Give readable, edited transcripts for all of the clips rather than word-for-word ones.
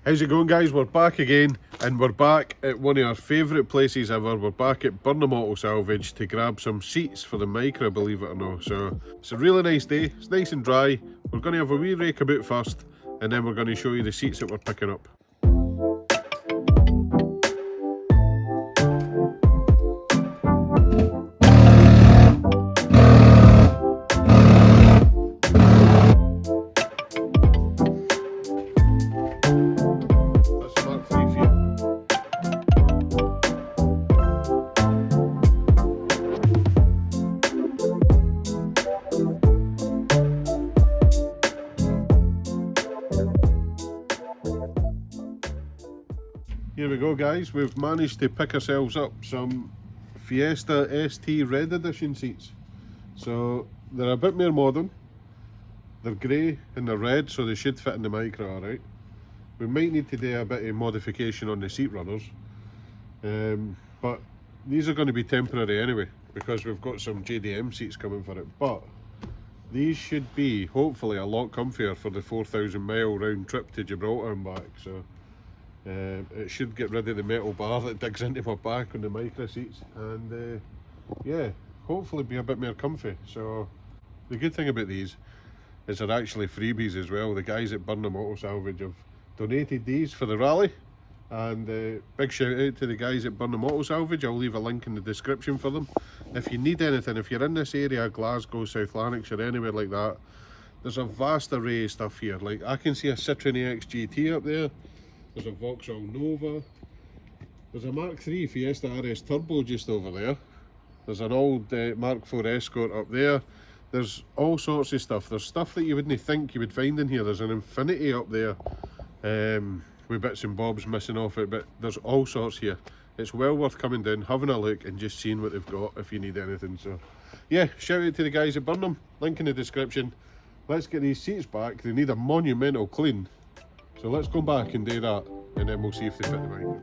How's it going, guys? We're back again, and we're back at one of our favourite places ever. We're back at Birnam Auto Salvage to grab some seats for the Micra, believe it or not. So it's a really nice day, it's nice and dry. We're going to have a wee rake about first, and then we're going to show you the seats that we're picking up. Here we go, guys, we've managed to pick ourselves up some Fiesta ST Red Edition seats. So they're a bit more modern, they're grey and they're red, so they should fit in the Micra alright. We might need to do a bit of modification on the seat runners, but these are going to be temporary anyway, because we've got some JDM seats coming for it. But these should be hopefully a lot comfier for the 4,000 mile round trip to Gibraltar and back. So it should get rid of the metal bar that digs into my back on the Micra seats, and yeah, hopefully be a bit more comfy. So the good thing about these is they're actually freebies as well. The guys at Birnam Auto Salvage have donated these for the rally, and big shout out to the guys at Birnam Auto Salvage. I'll leave a link in the description for them. If you need anything, if you're in this area, Glasgow, South Lanarkshire, anywhere like that, there's a vast array of stuff here. Like, I can see a Citroen AX GT up there. There's a Vauxhall Nova, there's a Mark III Fiesta RS Turbo just over there, there's an old Mark IV Escort up there. There's all sorts of stuff. There's stuff that you wouldn't think you would find in here. There's an Infinity up there with bits and bobs missing off it, but there's all sorts here. It's well worth coming down, having a look and just seeing what they've got if you need anything. So yeah, shout out to the guys at Birnam, link in the description. Let's get these seats back. They need a monumental clean. So let's go back and do that, and then we'll see if they fit the Micra.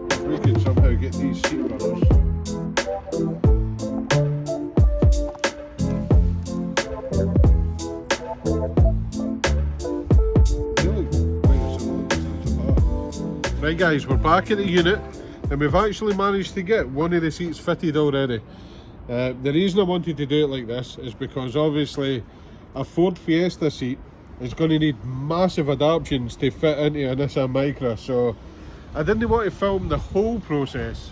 If we can somehow get these seat runners. Right, guys, we're back at the unit, and we've actually managed to get one of the seats fitted already. The reason I wanted to do it like this is because obviously a Ford Fiesta seat is going to need massive adaptations to fit into a Nissan Micra, so I didn't want to film the whole process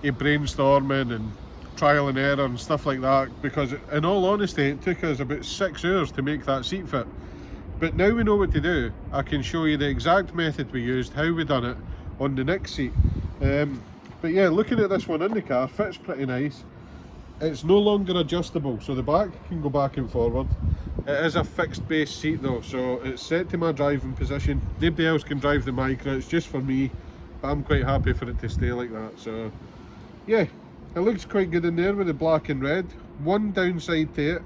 of brainstorming and trial and error and stuff like that, because in all honesty it took us about 6 hours to make that seat fit. But now we know what to do, I can show you the exact method we used, how we done it on the next seat. But yeah, looking at this one in the car, fits pretty nice. It's no longer adjustable, so the back can go back and forward. It is a fixed base seat though, so it's set to my driving position. Nobody else can drive the Micra, it's just for me, but I'm quite happy for it to stay like that. So yeah, it looks quite good in there with the black and red. One downside to it,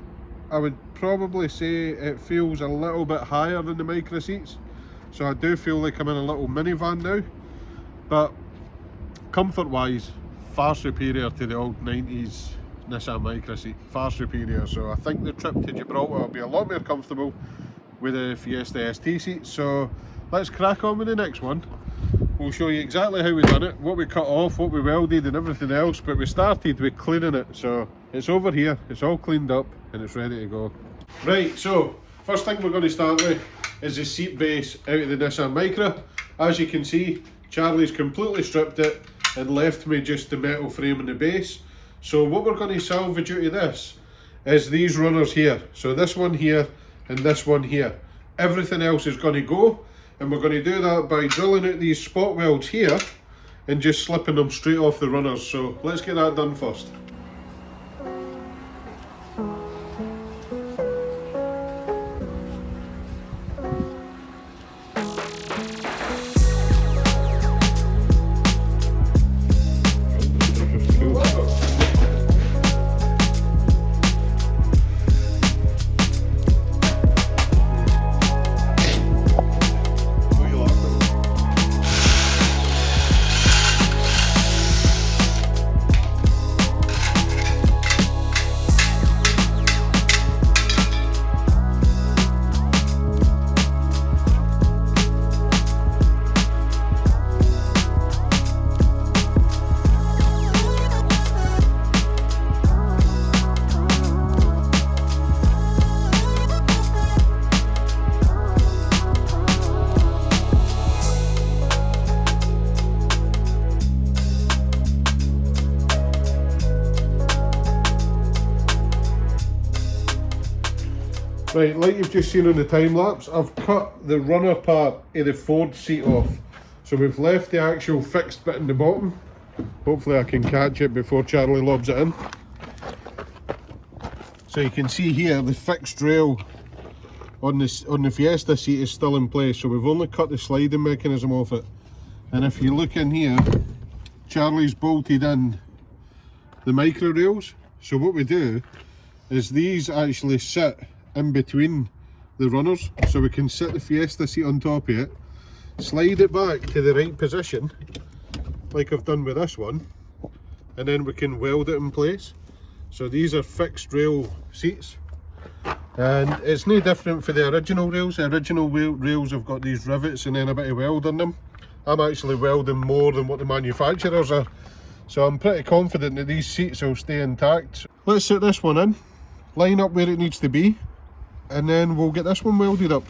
I would probably say it feels a little bit higher than the Micra seats, so I do feel like I'm in a little minivan now, but comfort wise far superior to the old 90s Nissan Micra seat, far superior. So I think the trip to Gibraltar will be a lot more comfortable with the Fiesta ST seats. So let's crack on with the next one. We'll show you exactly how we done it, what we cut off, what we welded and everything else, but we started with cleaning it. So it's over here, it's all cleaned up and it's ready to go. Right, so first thing we're going to start with is the seat base out of the Nissan Micra. As you can see, Charlie's completely stripped it and left me just the metal frame and the base. So what we're going to salvage out of this is these runners here. So this one here and this one here. Everything else is going to go, and we're going to do that by drilling out these spot welds here and just slipping them straight off the runners. So let's get that done first. Right, like you've just seen on the time lapse, I've cut the runner part of the Ford seat off. So we've left the actual fixed bit in the bottom. Hopefully I can catch it before Charlie lobs it in. So you can see here the fixed rail on the Fiesta seat is still in place. So we've only cut the sliding mechanism off it. And if you look in here, Charlie's bolted in the micro rails. So what we do is these actually sit in between the runners, so we can sit the Fiesta seat on top of it, slide it back to the right position like I've done with this one, and then we can weld it in place. So these are fixed rail seats, and it's no different for the original rails. The original rails have got these rivets and then a bit of weld in them. I'm actually welding more than what the manufacturers are, so I'm pretty confident that these seats will stay intact. Let's set this one in, line up where it needs to be, and then we'll get this one welded up.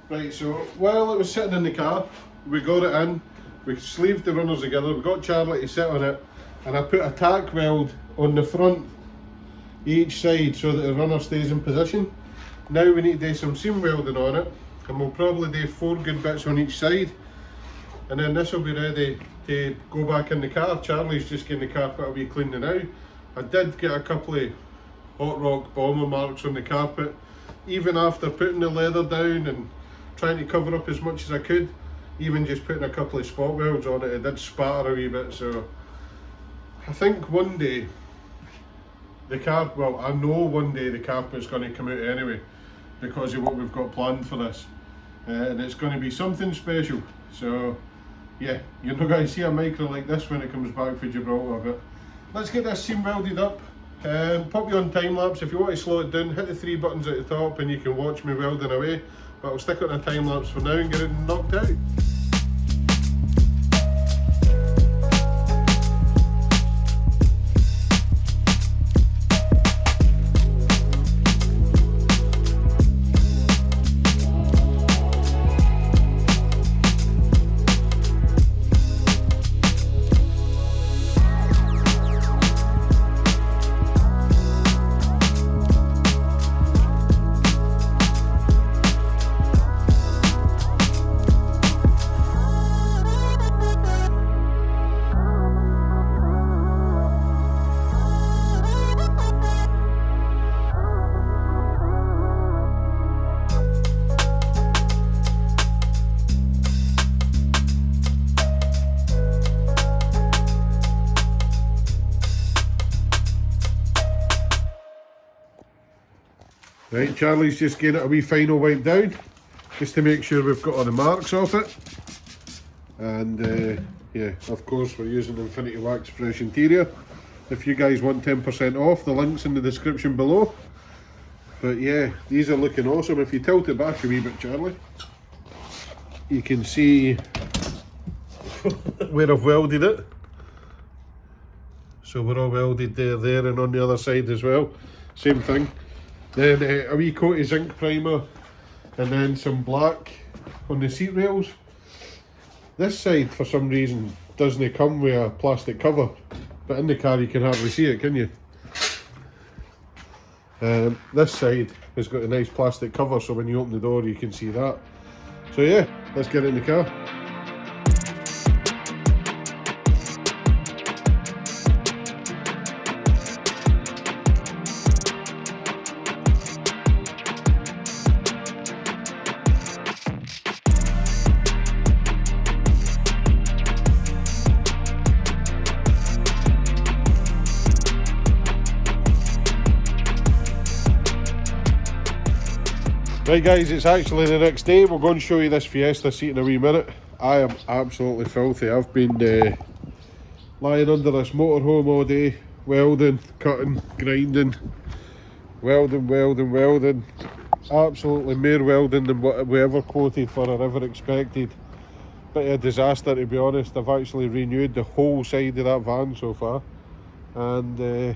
Right, so while it was sitting in the car, we got it in, we sleeved the runners together, we got Charlie to sit on it, and I put a tack weld on the front each side so that the runner stays in position. Now we need to do some seam welding on it, and we'll probably do 4 good bits on each side, and then this will be ready to go back in the car. Charlie's just getting the carpet a wee cleaning now. I did get a couple of hot rock bomber marks on the carpet, even after putting the leather down and trying to cover up as much as I could. Even just putting a couple of spot welds on it, it did spatter a wee bit. So I think one day the I know one day the carpet's going to come out anyway, because of what we've got planned for this, and it's going to be something special. So yeah, you're not going to see a micro like this when it comes back for Gibraltar, but let's get this seam welded up. Pop you on time lapse. If you want to slow it down, hit the 3 buttons at the top and you can watch me welding away, but I'll stick it on a time lapse for now and get it knocked out. Right, Charlie's just getting it a wee final wipe down, just to make sure we've got all the marks off it. And yeah, of course we're using Infinity Wax Fresh Interior. If you guys want 10% off, the link's in the description below. But yeah, these are looking awesome. If you tilt it back a wee bit, Charlie, you can see where I've welded it. So we're all welded there and on the other side as well. Same thing. Then a wee coat of zinc primer, and then some black on the seat rails. This side, for some reason, doesn't come with a plastic cover, but in the car you can hardly see it, can you? This side has got a nice plastic cover, so when you open the door you can see that. So yeah, let's get in the car. Right guys, it's actually the next day. We're going to show you this Fiesta seat in a wee minute. I am absolutely filthy. I've been lying under this motorhome all day, welding, cutting, grinding, welding. Absolutely more welding than what we ever quoted for or ever expected. Bit of a disaster, to be honest. I've actually renewed the whole side of that van so far, and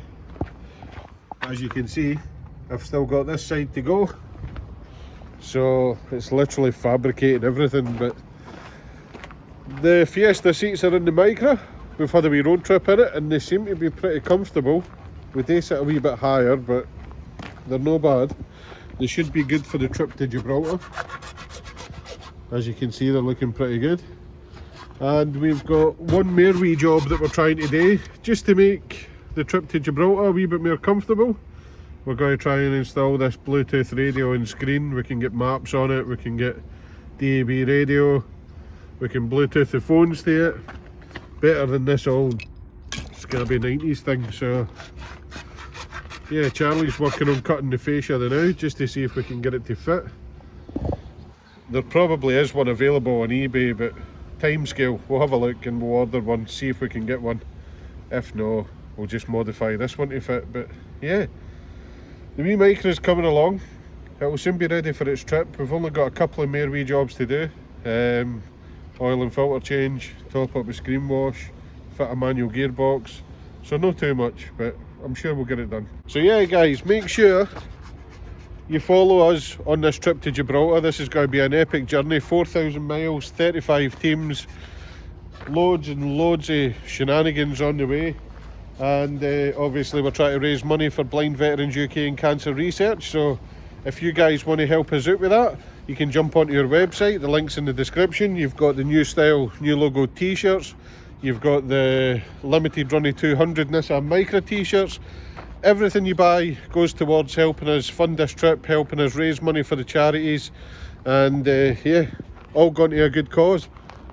as you can see, I've still got this side to go. So it's literally fabricating everything. But the Fiesta seats are in the Micra. We've had a wee road trip in it and they seem to be pretty comfortable. We do sit a wee bit higher, but they're no bad. They should be good for the trip to Gibraltar. As you can see, they're looking pretty good. And we've got one more wee job that we're trying to do, just to make the trip to Gibraltar a wee bit more comfortable. We're going to try and install this Bluetooth radio and screen. We can get maps on it, we can get DAB radio, we can Bluetooth the phones to it. Better than this old scabby 90s thing. So yeah, Charlie's working on cutting the fascia now, just to see if we can get it to fit. There probably is one available on eBay, but time scale, we'll have a look and we'll order one, see if we can get one. If no, we'll just modify this one to fit. But yeah, the wee Micra's coming along. It will soon be ready for its trip. We've only got a couple of more wee jobs to do. Oil and filter change, top up a screen wash, fit a manual gearbox. So not too much, but I'm sure we'll get it done. So yeah guys, make sure you follow us on this trip to Gibraltar. This is going to be an epic journey, 4,000 miles, 35 teams, loads and loads of shenanigans on the way. And obviously we're trying to raise money for Blind Veterans UK and cancer research. So if you guys want to help us out with that, you can jump onto your website, the link's in the description. You've got the new style, new logo t-shirts. You've got the limited running 200 Nissan Micra t-shirts. Everything you buy goes towards helping us fund this trip, helping us raise money for the charities, and yeah, all gone to a good cause.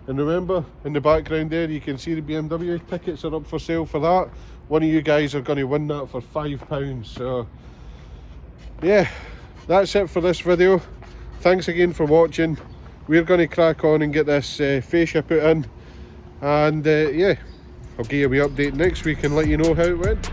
And remember, in the background there you can see the BMW tickets are up for sale for that. One of you guys are going to win that for £5. So yeah, that's it for this video. Thanks again for watching. We're going to crack on and get this fascia put in, and yeah, I'll give you a wee update next week and let you know how it went.